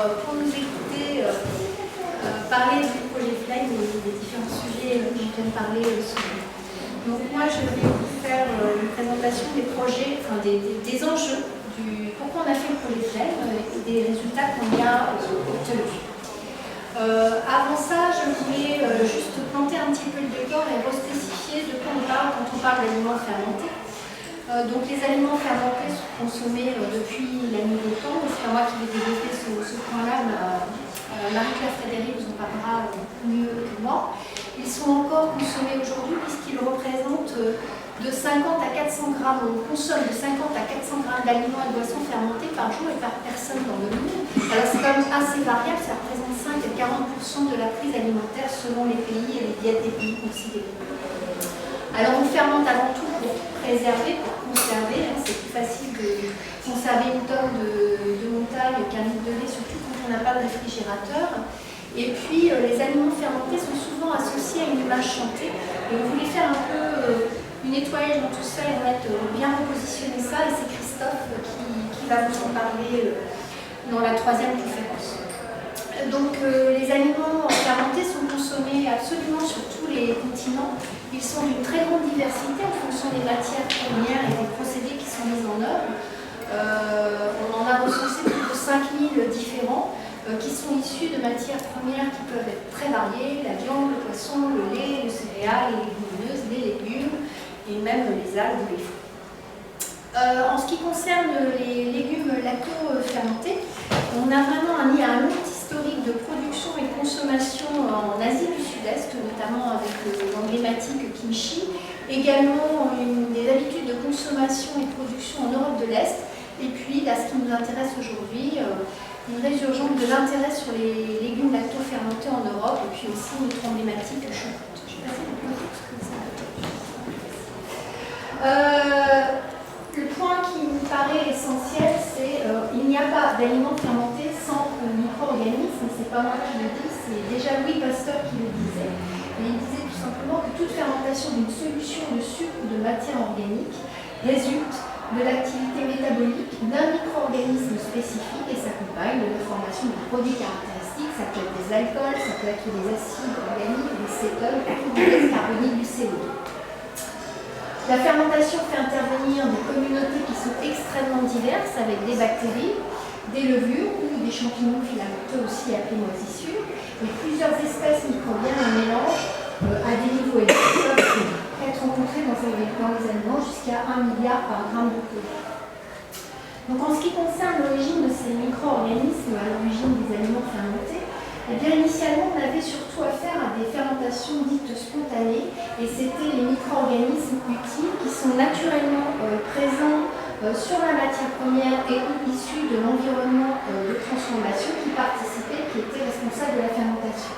Pour nous écouter parler du projet Flame et des différents sujets dont je viens de parler souvent. Donc moi je vais vous faire une présentation des projets, enfin des enjeux, du pourquoi on a fait le projet Flame et des résultats qu'on y a obtenus. Avant ça, je voulais juste planter un petit peu le décor et respécifier de quoi on parle quand on parle d'aliments fermentés. Donc les aliments fermentés sont consommés depuis la nuit des temps. C'est pas moi qui vais développer ce point-là, Marie-Claire Frédéric vous en parlera mieux que moi. Ils sont encore consommés aujourd'hui puisqu'ils représentent de 50 à 400 grammes. On consomme de 50 à 400 grammes d'aliments et boissons fermentés par jour et par personne dans le monde. Alors c'est quand même assez variable, ça représente 5 à 40% de la prise alimentaire selon les pays et les diètes des pays considérés. Alors on fermente avant tout pour préserver, pour conserver. C'est plus facile de conserver une tonne de montagne qu'un litre de lait, surtout quand on n'a pas de réfrigérateur. Et puis les aliments fermentés sont souvent associés à une image chantée. Et on voulait faire un peu une nettoyage dans tout ça et bien repositionner ça. Et c'est Christophe qui va vous en parler dans la troisième conférence. Donc les aliments fermentés sont consommés absolument sur tous les continents. Ils sont d'une très grande diversité en fonction des matières premières et des procédés qui sont mis en œuvre. On en a recensé plus de 5000 différents qui sont issus de matières premières qui peuvent être très variées, la viande, le poisson, le lait, le céréales, les légumineuses, les légumes et même les algues ou les fruits. En ce qui concerne les légumes lacto-fermentés, on a vraiment un long historique de production et de consommation en Asie du Sud-Est, notamment avec l'emblématique kimchi, également des habitudes de consommation et de production en Europe de l'Est, et puis là, ce qui nous intéresse aujourd'hui, une résurgence de l'intérêt sur les légumes lacto-fermentés en Europe, et puis aussi notre emblématique choucroute. Je vais passer le point comme ça. Le point qui me paraît essentiel, c'est qu'il n'y a pas d'aliments fermentés sans micro-organismes. C'est pas moi qui le dis, c'est déjà Louis Pasteur qui le disait. Et il disait tout simplement que toute fermentation d'une solution de sucre ou de matière organique résulte de l'activité métabolique d'un micro-organisme spécifique et s'accompagne de la formation de produits caractéristiques. Ça peut être des alcools, ça peut être des acides organiques, des cétones ou des gaz carboniques du CO2. La fermentation fait intervenir des communautés qui sont extrêmement diverses avec des bactéries, des levures ou des champignons filamenteux aussi appelés moisissures et plusieurs espèces microbiennes en mélange à des niveaux élevés qui peuvent être rencontrés dans les aliments jusqu'à 1 milliard par gramme de produit. Donc en ce qui concerne l'origine de ces micro-organismes à l'origine des aliments fermentés, eh bien, initialement, on avait surtout affaire à des fermentations dites spontanées et c'était les micro-organismes utiles qui sont naturellement présents sur la matière première et ou issus de l'environnement de transformation qui participaient, qui étaient responsables de la fermentation.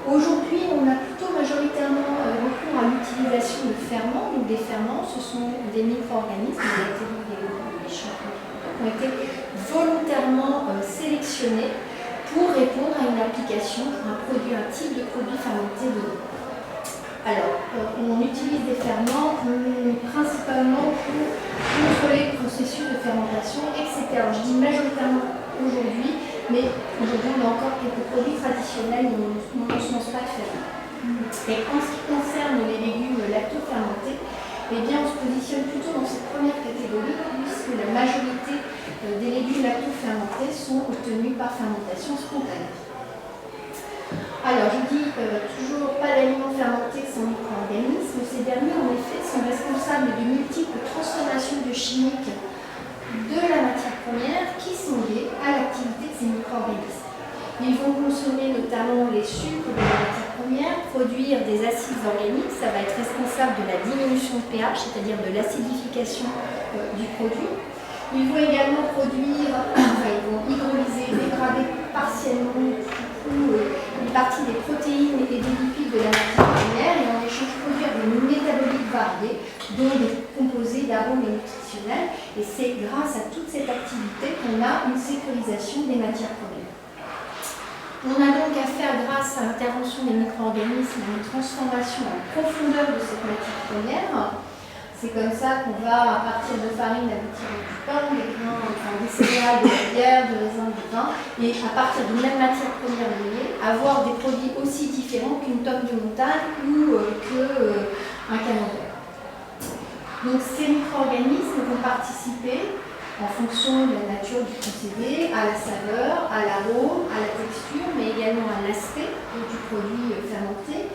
Aujourd'hui, on a plutôt majoritairement recours à l'utilisation de ferments. Donc des ferments, ce sont des micro-organismes, des bactéries, des champignons, qui ont été volontairement sélectionnés pour répondre à une application pour un type de produit fermenté donné. Alors, on utilise des ferments principalement pour contrôler le processus de fermentation, etc. Alors, je dis majoritairement aujourd'hui, mais aujourd'hui on a encore quelques produits traditionnels dont on ne se lance pas de ferment. Et en ce qui concerne les légumes lacto-fermentés, eh bien, on se positionne plutôt dans cette première catégorie puisque la majorité des légumes lacto-fermentés sont obtenus par fermentation spontanée. Alors, je dis toujours pas d'aliments fermentés sans micro-organismes. Ces derniers, en effet, sont responsables de multiples transformations chimiques de la matière première qui sont liées à l'activité de ces micro-organismes. Ils vont consommer notamment les sucres de la matière première, produire des acides organiques, ça va être responsable de la diminution de pH, c'est-à-dire de l'acidification du produit. Ils vont également produire, ils vont hydrolyser, dégrader partiellement une partie des protéines et des lipides de la matière première et en échange produire des métabolites variés, dont des composés d'arômes nutritionnels. Et c'est grâce à toute cette activité qu'on a une sécurisation des matières premières. On a donc affaire, grâce à l'intervention des micro-organismes, à une transformation en profondeur de cette matière première. C'est comme ça qu'on va, à partir de farine, aboutir du pain, des grains, enfin, des céréales, de la bière, de raisin, du vin, et à partir d'une même matière première liée, avoir des produits aussi différents qu'une toque de montagne ou qu'un camembert. Donc ces micro-organismes vont participer en fonction de la nature du procédé, à la saveur, à l'arôme, à la texture, mais également à l'aspect du produit fermenté.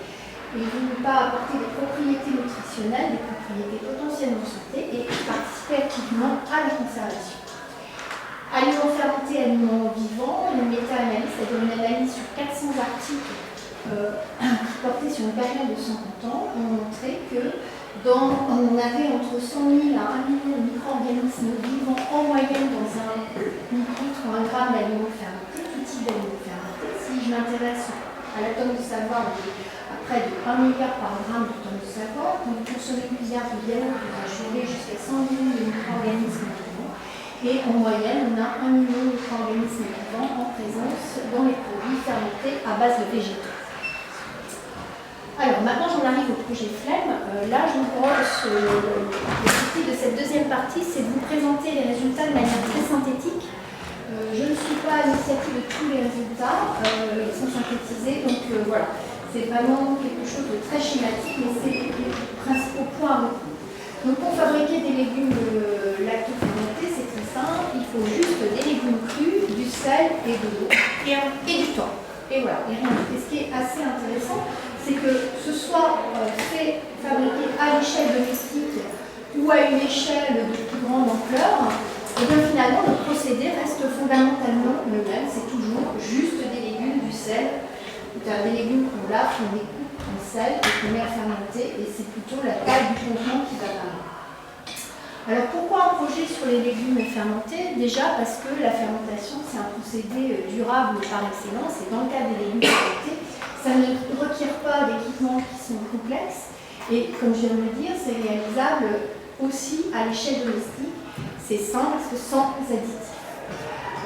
Ils ne vont pas apporter des propriétés nutritionnelles, des propriétés potentiellement santé et participer activement à la conservation. Aliments fermentés, aliments vivants, une méta-analyse, c'est-à-dire une analyse sur 400 articles qui portaient sur une période de 150 ans, ont montré que on avait entre 100 000 à 1 million de micro-organismes vivants en moyenne dans un litre ou un gramme d'aliments fermentés, tout type d'aliments fermentés. Si je m'intéresse à la tonne de savoir, à près de 1 milliard par gramme de tonne de savoir, quand vous consommez une cuillère de yaourt dans la journée jusqu'à 100 millions de micro-organismes vivants, et en moyenne, on a 1 million de micro-organismes vivants en présence dans les produits fermentés à base de végétaux. Alors maintenant j'en arrive au projet Flemme. Là l'objectif de cette deuxième partie, c'est de vous présenter les résultats de manière très synthétique. Je ne suis pas à l'initiative de tous les résultats, ils sont synthétisés, donc voilà. C'est vraiment quelque chose de très schématique, mais c'est les principaux points à retenir. Donc pour fabriquer des légumes lacto-fermentés, c'est très simple, il faut juste des légumes crus, du sel et de l'eau, et du temps. Et voilà, et rien d'autre. Et ce qui est assez intéressant, c'est que ce soit fait, fabriqué à l'échelle domestique ou à une échelle de plus grande ampleur, et bien finalement le procédé reste fondamentalement le même, c'est toujours juste des légumes, du sel, des légumes qu'on lave, qu'on découpe en sel et qu'on met à fermenter, et c'est plutôt la taille du contenant qui va varier. Alors pourquoi un projet sur les légumes fermentés? Déjà parce que la fermentation c'est un procédé durable par excellence, et dans le cas des légumes fermentés, ça ne requiert pas d'équipements qui sont complexes, et comme je viens de le dire, c'est réalisable aussi à l'échelle domestique. C'est simple parce que sans additifs.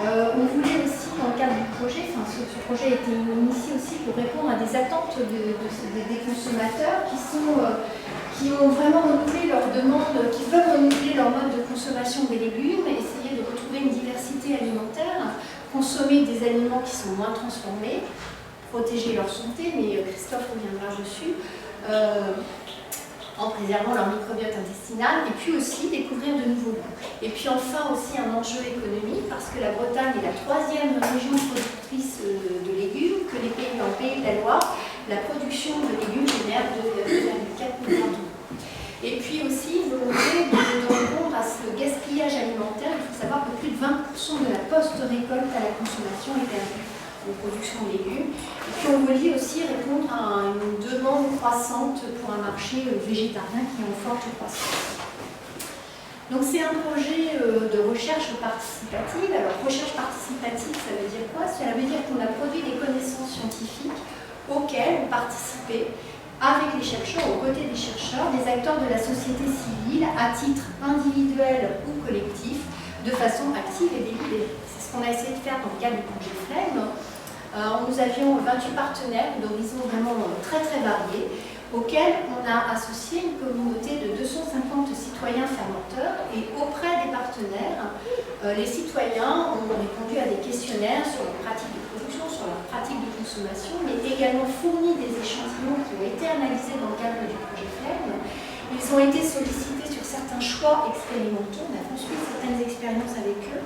On voulait aussi, dans le cadre du projet, ce projet a été initié aussi pour répondre à des attentes des consommateurs qui ont vraiment renouvelé leurs demandes, qui veulent renouveler leur mode de consommation des légumes, essayer de retrouver une diversité alimentaire, consommer des aliments qui sont moins transformés, protéger leur santé, mais Christophe reviendra dessus, en préservant leur microbiote intestinal, et puis aussi découvrir de nouveaux goûts. Et puis enfin aussi un enjeu économique, parce que la Bretagne est la 3e région productrice de légumes, que les pays, dans le Pays de la Loire, la production de légumes génère 2,4 milliards d'euros. Et puis aussi une volonté de répondre à ce gaspillage alimentaire. Il faut savoir que plus de 20% de la post-récolte à la consommation est perdue en production de légumes. Et puis on voulait aussi répondre à une demande croissante pour un marché végétarien qui est en forte croissance. Donc c'est un projet de recherche participative. Alors recherche participative, ça veut dire quoi? Ça veut dire qu'on a produit des connaissances scientifiques auxquelles ont participé avec les chercheurs, aux côtés des chercheurs, des acteurs de la société civile à titre individuel ou collectif, de façon active et délibérée. C'est ce qu'on a essayé de faire dans le cadre du projet Flemme. Nous avions 28 partenaires d'horizons vraiment très très variés, auxquels on a associé une communauté de 250 citoyens fermenteurs, et auprès des partenaires, les citoyens ont répondu à des questionnaires sur leur pratique de production, sur leur pratique de consommation, mais également fourni des échantillons qui ont été analysés dans le cadre du projet Flemme. Ils ont été sollicités sur certains choix expérimentaux, on a construit certaines expériences avec eux,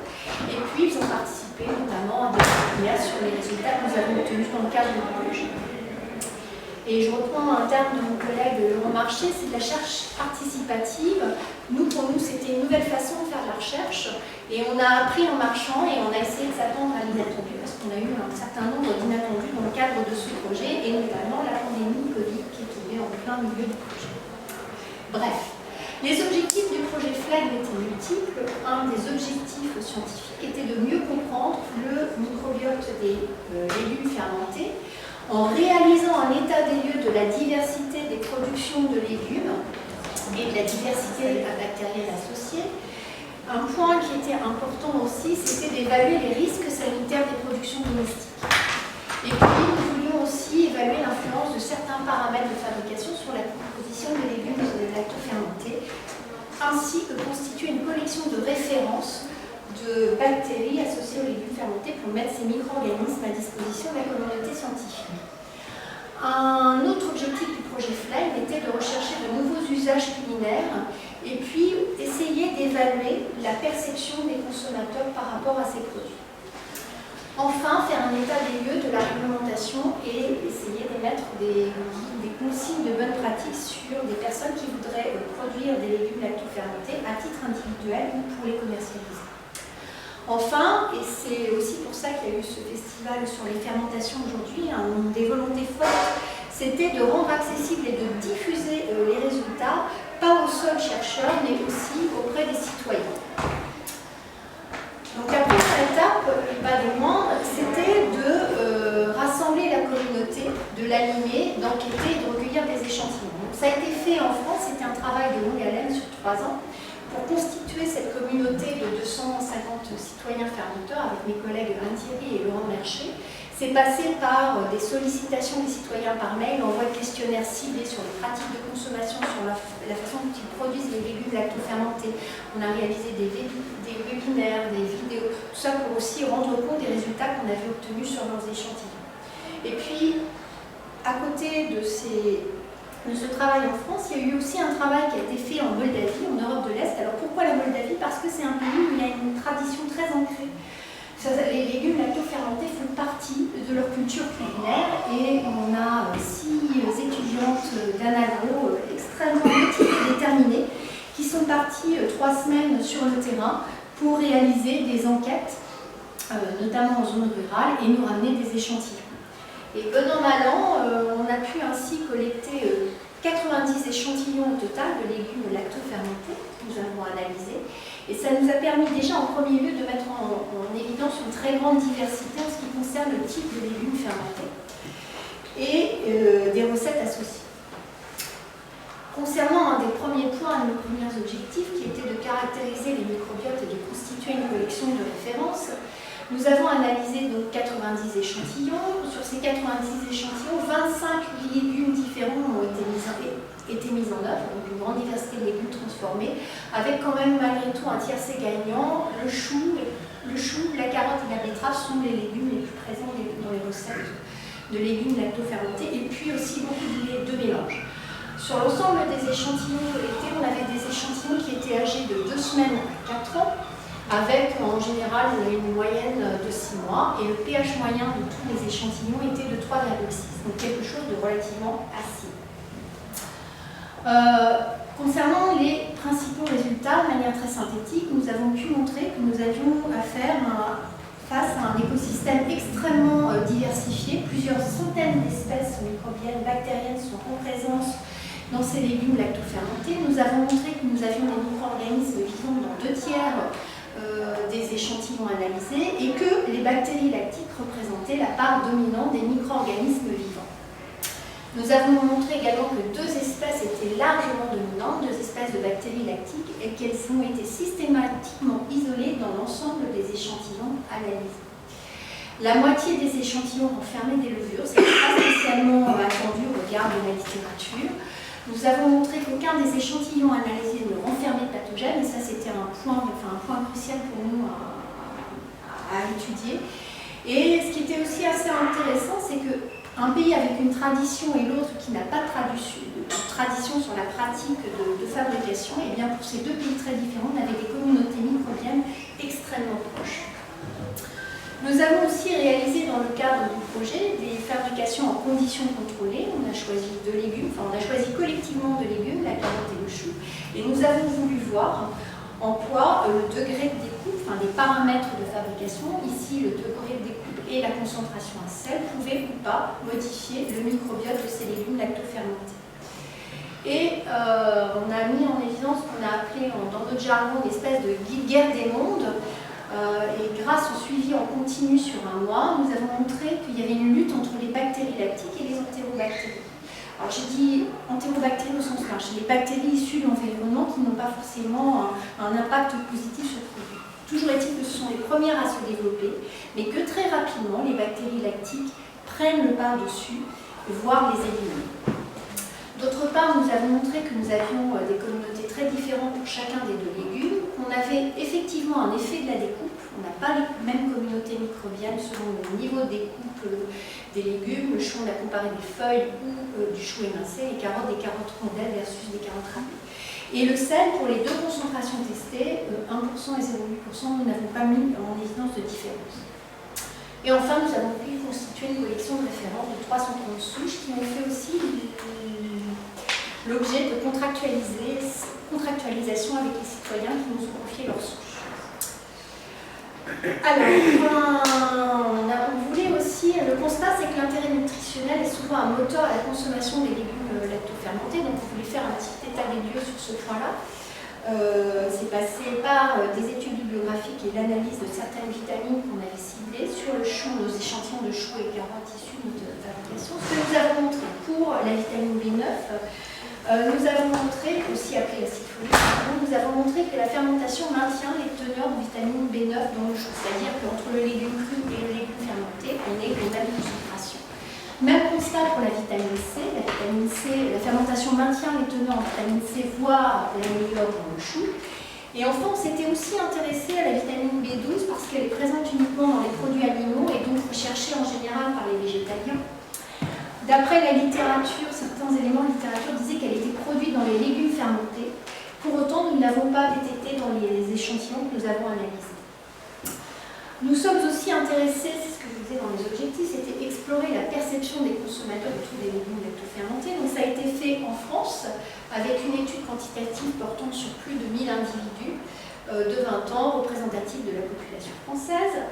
et puis ils ont participé notamment à des webinaires sur les résultats que nous avons obtenus dans le cadre du projet. Et je reprends un terme de mon collègue Laurent Marché, c'est de la recherche participative. Pour nous, c'était une nouvelle façon de faire de la recherche, et on a appris en marchant et on a essayé de s'attendre à l'inattendu, parce qu'on a eu un certain nombre d'inattendus dans le cadre de ce projet, et notamment la pandémie Covid qui est tombée en plein milieu du projet. Bref, les objectifs du projet Flemme étaient multiples. Un des objectifs scientifiques était de mieux comprendre le microbiote des légumes fermentés en réalisant un état des lieux de la diversité des productions de légumes et de la diversité bactérienne associée. Un point qui était important aussi, c'était d'évaluer les risques sanitaires des productions domestiques. Et puis, nous voulions aussi évaluer l'influence de certains paramètres de fabrication sur la composition des légumes lacto-fermentés, aussi constituer une collection de références de bactéries associées aux légumes fermentés pour mettre ces micro-organismes à disposition de la communauté scientifique. Un autre objectif du projet Flame était de rechercher de nouveaux usages culinaires et puis essayer d'évaluer la perception des consommateurs par rapport à ces produits. Enfin, faire un état des lieux de la réglementation et essayer d'émettre des consignes de bonne pratique sur des personnes qui voudraient produire des légumes lactofermentés à titre individuel ou pour les commercialiser. Enfin, et c'est aussi pour ça qu'il y a eu ce festival sur les fermentations aujourd'hui, une des volontés fortes, c'était de rendre accessible et de diffuser les résultats, pas aux seuls chercheurs, mais aussi auprès des citoyens. Donc la première étape, pas des moindres, c'était de rassembler la communauté, de l'animer, d'enquêter et de recueillir des échantillons. Donc, ça a été fait en France, c'était un travail de longue haleine sur 3 ans, pour constituer cette communauté de 250 citoyens fermenteurs avec mes collègues Anne Thierry et Laurent Mercher. C'est passé par des sollicitations des citoyens par mail, l'envoi de questionnaires ciblés sur les pratiques de consommation, sur la façon dont ils produisent les légumes lactofermentés. On a réalisé des webinaires, des vidéos, tout ça pour aussi rendre compte des résultats qu'on avait obtenus sur leurs échantillons. Et puis, à côté de ce travail en France, il y a eu aussi un travail qui a été fait en Moldavie, en Europe de l'Est. Alors pourquoi la Moldavie? Parce que c'est un pays où il y a une tradition très ancrée. Les légumes lactofermentés font partie de leur culture culinaire et on a 6 étudiantes d'Anagro extrêmement motivées et déterminées qui sont parties 3 semaines sur le terrain pour réaliser des enquêtes, notamment en zone rurale, et nous ramener des échantillons. Et bon an, mal an, on a pu ainsi collecter 90 échantillons au total de légumes lactofermentés que nous avons analysés. Et ça nous a permis déjà en premier lieu de mettre en évidence une très grande diversité en ce qui concerne le type de légumes fermentés et des recettes associées. Concernant un des premiers points, un de nos premiers objectifs, qui était de caractériser les microbiotes et de constituer une collection de références, nous avons analysé donc 90 échantillons. Sur ces 90 échantillons, 25 légumes différents ont été mis en œuvre, donc une grande diversité de légumes transformés, avec quand même malgré tout un tiercé gagnant. Le chou, la carotte et la betterave sont les légumes les plus présents dans les recettes de légumes lactofermentés, et puis aussi beaucoup de mélange. Sur l'ensemble des échantillons collectés, on avait des échantillons qui étaient âgés de 2 semaines à 4 ans, avec en général une moyenne de 6 mois, et le pH moyen de tous les échantillons était de 3,6, donc quelque chose de relativement acide. Concernant les principaux résultats, de manière très synthétique, nous avons pu montrer que nous avions affaire face à un écosystème extrêmement diversifié. Plusieurs centaines d'espèces microbiennes, bactériennes sont en présence dans ces légumes lactofermentés. Nous avons montré que nous avions des micro-organismes vivant dans 2 tiers des échantillons analysés et que les bactéries lactiques représentaient la part dominante des micro-organismes vivants. Nous avons montré également que 2 espèces étaient largement dominantes, 2 espèces de bactéries lactiques, et qu'elles ont été systématiquement isolées dans l'ensemble des échantillons analysés. La moitié des échantillons renfermaient des levures, ce qui n'est pas spécialement attendu au regard de la littérature. Nous avons montré qu'aucun des échantillons analysés ne renfermait de pathogènes, et ça c'était un point crucial pour nous à étudier. Et ce qui était aussi assez intéressant, c'est qu'un pays avec une tradition et l'autre qui n'a pas de tradition sur la pratique de fabrication, et bien pour ces 2 pays très différents, on avait des communautés microbiennes extrêmement proches. Nous avons aussi réalisé dans le cadre du projet des fabrications en conditions contrôlées. On a choisi 2 légumes, on a choisi collectivement 2 légumes, la carotte et le chou, et nous avons voulu voir en quoi le degré de découpe, des paramètres de fabrication, ici le degré de découpe et la concentration à sel, pouvaient ou pas modifier le microbiote de ces légumes lactofermentés. Et on a mis en évidence ce qu'on a appelé dans notre jargon une espèce de guerre des mondes. Et grâce au suivi en continu sur 1 mois, nous avons montré qu'il y avait une lutte entre les bactéries lactiques et les entérobactéries. Alors j'ai dit entérobactéries au sens large, c'est les bactéries issues de l'environnement qui n'ont pas forcément un impact positif sur le produit. Toujours est-il que ce sont les premières à se développer, mais que très rapidement les bactéries lactiques prennent le pas dessus, voire les éliminent. D'autre part, nous avons montré que nous avions des communautés très différentes pour chacun des deux légumes, qu'on avait effectivement un effet de la découpe. On n'a pas les mêmes communautés microbiennes selon le niveau de découpe des légumes. Le chou, on a comparé des feuilles ou du chou émincé, les carottes des carottes rondelles versus des carottes râpées. Et le sel, pour les deux concentrations testées, 1% et 0,8%, nous n'avons pas mis en évidence de différence. Et enfin, nous avons pu constituer une collection de références de 330 souches qui ont fait aussi l'objet de contractualisation avec les citoyens qui nous ont confié leurs souches. Alors, on voulait aussi, le constat c'est que l'intérêt nutritionnel est souvent un moteur à la consommation des légumes lactofermentés, donc on voulait faire un petit état des lieux sur ce point-là. C'est passé par des études bibliographiques et l'analyse de certaines vitamines qu'on avait ciblées sur le chou, nos échantillons de choux et carottes issus de notre fabrication. Ce que nous avons montré pour la vitamine B9, nous avons montré, aussi appelée l'acide folique, nous avons montré que la fermentation maintient les teneurs de vitamine B9 dans le chou, c'est-à-dire qu'entre le légume cru et le légume fermenté, on est les mêmes concentrations. Même constat pour la vitamine C. La vitamine C, la fermentation maintient les teneurs en vitamine C, voire l'améliore dans le chou. Et enfin, on s'était aussi intéressé à la vitamine B12 parce qu'elle est présente uniquement dans les produits animaux et donc recherchée en général par les végétaliens. D'après la littérature, certains éléments de littérature disaient qu'elle était produite dans les légumes fermentés. Pour autant, nous ne l'avons pas détectée dans les échantillons que nous avons analysés. Nous sommes aussi intéressés, c'est ce que je vous disais dans les objectifs, c'était explorer la perception des consommateurs de tous les légumes lactofermentés. Donc ça a été fait en France avec une étude quantitative portant sur plus de 1000 individus de 20 ans, représentatifs de la population française.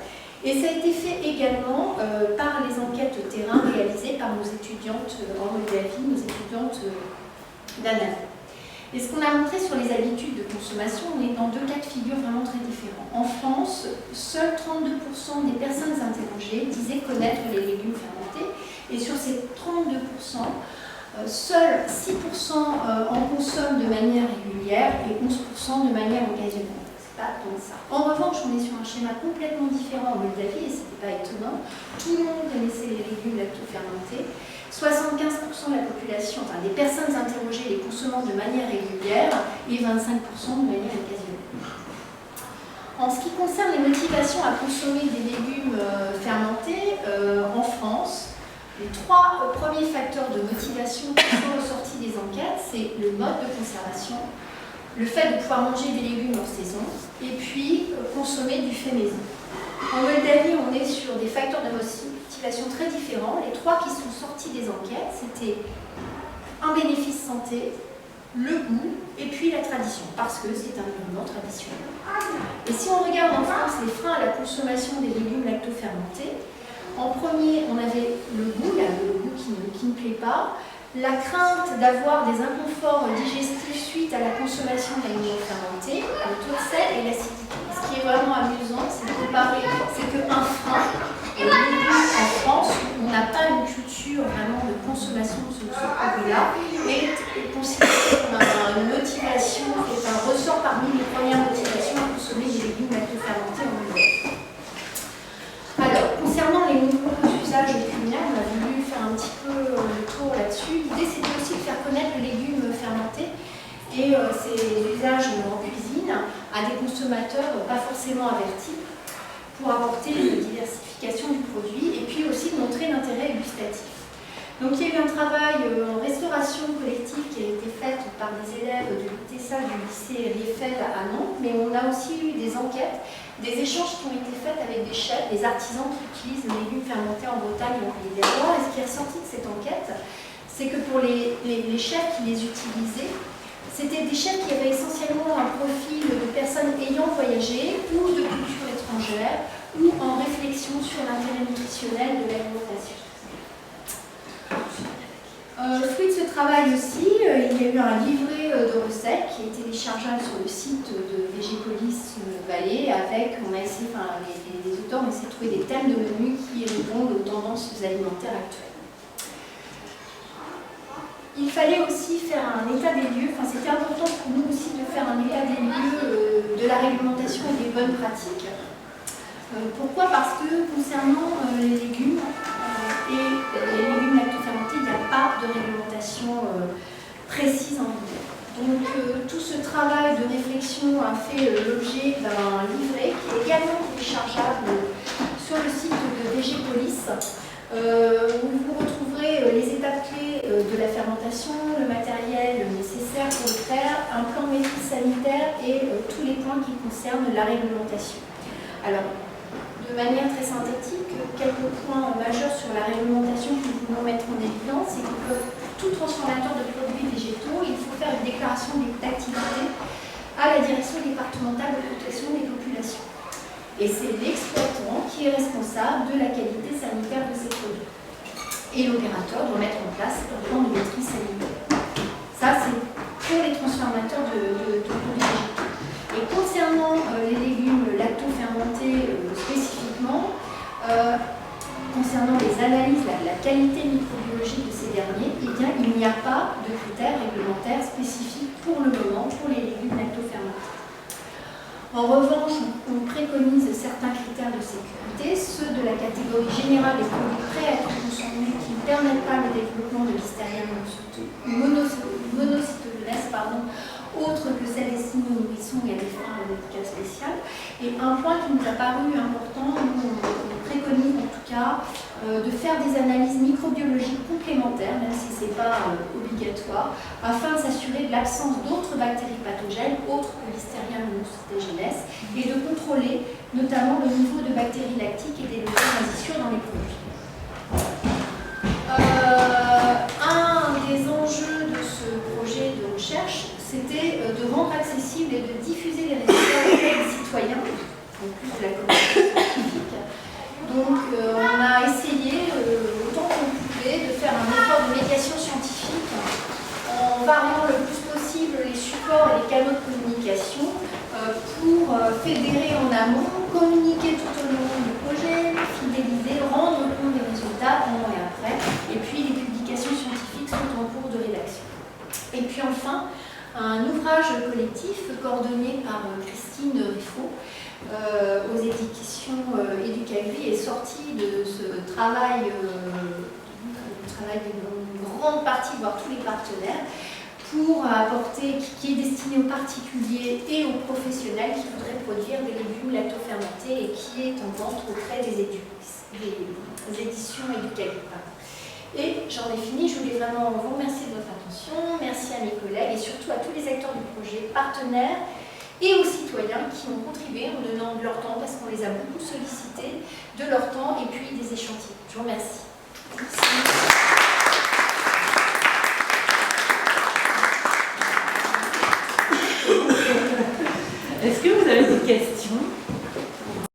Et ça a été fait également par les enquêtes terrain réalisées par nos étudiantes en Moldavie, nos étudiantes d'analyse. Et ce qu'on a montré sur les habitudes de consommation, on est dans deux cas de figure vraiment très différents. En France, seuls 32% des personnes interrogées disaient connaître les légumes fermentés. Et sur ces 32%, seuls 6% en consomment de manière régulière et 11% de manière occasionnelle. C'est pas tant ça. En revanche, on est sur un schéma complètement différent en Moldavie, et ce n'était pas étonnant. Tout le monde connaissait les légumes lactofermentés. 75% de la population, enfin des personnes interrogées, les consommant de manière régulière et 25% de manière occasionnelle. En ce qui concerne les motivations à consommer des légumes fermentés, en France, les trois premiers facteurs de motivation qui sont ressortis des enquêtes, c'est le mode de conservation, le fait de pouvoir manger des légumes en saison, et puis consommer du fait maison. En Moldavie, on est sur des facteurs de motivation très différents. Les trois qui sont sortis des enquêtes, c'était un bénéfice santé, le goût et puis la tradition, parce que c'est un aliment traditionnel. Et si on regarde en France les freins à la consommation des légumes lactofermentés, en premier, on avait le goût qui ne plaît pas, la crainte d'avoir des inconforts digestifs suite à la consommation d'aliments fermentés, le taux de sel et l'acidité. Ce qui est vraiment amusant, c'est de comparer, c'est qu'un frein, en France, on n'a pas une culture vraiment de consommation de ce produit-là, est considéré comme une motivation, et un ressort parmi les premières motivations à consommer des légumes lactofermentés en Europe. Alors, concernant les nouveaux usages culinaires, on a voulu faire un petit peu le tour là-dessus. L'idée, c'était aussi de faire connaître le légume fermenté et ses usages en cuisine à des consommateurs pas forcément avertis pour apporter une diversification du produit et puis aussi de montrer l'intérêt gustatif. Donc il y a eu un travail en restauration collective qui a été fait par des élèves de l'ITESA du lycée Rieffel à Nantes, mais on a aussi eu des enquêtes, des échanges qui ont été faits avec des chefs, des artisans qui utilisent les légumes fermentés en Bretagne et en Pays des Loire. Et ce qui est ressorti de cette enquête, c'est que pour les chefs qui les utilisaient, c'était des chefs qui avaient essentiellement un profil de personnes ayant voyagé ou de culture étrangère ou en réflexion sur l'intérêt nutritionnel de l'alimentation. Fruit de ce travail aussi, il y a eu un livret de recettes qui est téléchargeable sur le site de Végépolis Vallée avec, on a essayé, enfin, les auteurs ont essayé de trouver des thèmes de menus qui répondent aux tendances alimentaires actuelles. Il fallait aussi faire un état des lieux, enfin, c'était important pour nous aussi de faire un état des lieux de la réglementation et des bonnes pratiques. Pourquoi? Parce que concernant les légumes et les légumes lactofermentés, il n'y a pas de réglementation de réflexion a fait l'objet d'un livret qui est également téléchargeable sur le site de DGPolice, où vous retrouverez les étapes clés de la fermentation, le matériel nécessaire pour le faire, un plan de maîtrise sanitaire et tous les points qui concernent la réglementation. Alors, de manière très synthétique, quelques points majeurs sur la réglementation que nous voulons mettre en évidence, c'est que pour tout transformateur de produits végétaux, il faut faire une déclaration d'activité à la direction départementale de protection des populations. Et c'est l'exploitant qui est responsable de la qualité sanitaire de ces produits. Et l'opérateur doit mettre en place un plan de maîtrise sanitaire. Ça, c'est pour les transformateurs de produits végétaux. Et concernant les légumes lacto-fermentés spécifiquement, concernant les analyses, la qualité microbiologique de ces derniers, eh bien, il n'y a pas de critères réglementaires spécifiques pour le moment pour les légumes lacto-fermentés. En revanche, on préconise certains critères de sécurité, ceux de la catégorie générale des produits prêts à être consommés qui ne permettent pas le développement de Listeria monocytogenes, autre que celle destinée aux nourrissons et à des fins médicales spéciales. Et un point qui nous a paru important, nous on préconise en tout cas de faire des analyses microbiologiques complémentaires, même si ce n'est pas obligatoire, afin de s'assurer de l'absence d'autres bactéries pathogènes autres que Listeria monocytogenes et de contrôler notamment le niveau de bactéries lactiques et des levures dans les produits. Un des enjeux de ce projet de recherche, c'était de rendre accessible et de diffuser les résultats auprès des citoyens, en plus de la communauté scientifique. Donc on a essayé, autant qu'on pouvait, de faire un effort de médiation scientifique en variant le plus possible les supports et les canaux de communication pour fédérer en amont, communiquer tout au long du projet, fidéliser, rendre compte des résultats avant et après, et puis les publications scientifiques sont en cours de rédaction. Et puis enfin, un ouvrage collectif coordonné par Christine Riffaut aux éditions Educagri est sorti de ce travail, d'une grande partie, voire tous les partenaires, pour apporter, qui est destiné aux particuliers et aux professionnels qui voudraient produire des légumes lacto-fermentés et qui est en vente auprès des éditions Educagri. Et j'en ai fini, je voulais vraiment vous remercier de votre attention, merci à mes collègues et surtout à tous les acteurs du projet, partenaires et aux citoyens qui ont contribué en donnant de leur temps, parce qu'on les a beaucoup sollicités, de leur temps et puis des échantillons. Je vous remercie.